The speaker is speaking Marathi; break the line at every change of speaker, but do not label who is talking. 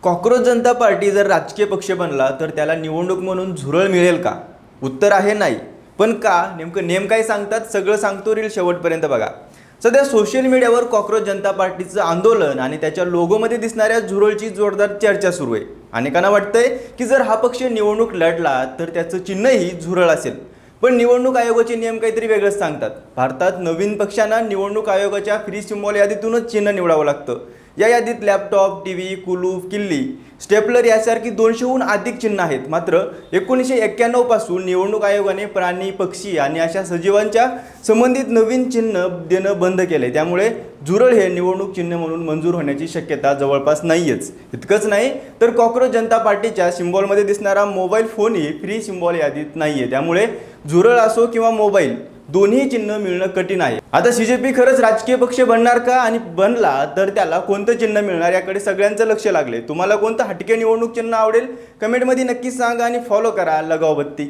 कॉक्रोच जनता पार्टी जर राजकीय पक्ष बनला तर त्याला निवडणूक म्हणून झुरळ मिळेल का? उत्तर आहे नाही. पण का? नेम काय सांगतात सगळं सांगतो, रील शेवटपर्यंत बघा. सध्या सोशल मीडियावर कॉक्रोच जनता पार्टीचं आंदोलन आणि त्याच्या लोगोमध्ये दिसणाऱ्या झुरळची जोरदार चर्चा सुरू आहे. अनेकांना वाटतंय की जर हा पक्ष निवडणूक लढला तर त्याचं चिन्हही झुरळ असेल. पण निवडणूक आयोगाचे नियम काहीतरी वेगळंच सांगतात. भारतात नवीन पक्षांना निवडणूक आयोगाच्या फ्री सिम्बॉल यादीतूनच चिन्ह निवडावं लागतं. या यादीत लॅपटॉप, टीव्ही, कुलूप, किल्ली, स्टेपलर यासारखी 200हून अधिक चिन्ह आहेत. मात्र 1991 पासून निवडणूक आयोगाने प्राणी, पक्षी आणि अशा सजीवांच्या संबंधित नवीन चिन्ह देणं बंद केले. त्यामुळे झुरळ हे निवडणूक चिन्ह म्हणून मंजूर होण्याची शक्यता जवळपास नाहीच. इतकंच नाही तर कॉक्रोच जनता पार्टीच्या सिम्बॉलमध्ये दिसणारा मोबाईल फोनही फ्री सिम्बॉल यादीत नाहीये. त्यामुळे झुरळ असो किंवा मोबाईल, दोन्ही चिन्ह मिळणं कठीण आहे. आता CJP खरंच राजकीय पक्ष बनणार का? आणि बनला तर त्याला कोणतं चिन्ह मिळणार याकडे सगळ्यांचं लक्ष लागले. तुम्हाला कोणतं हटके निवडणूक चिन्ह आवडेल? कमेंटमध्ये नक्की सांगा आणि फॉलो करा लगाव बत्ती.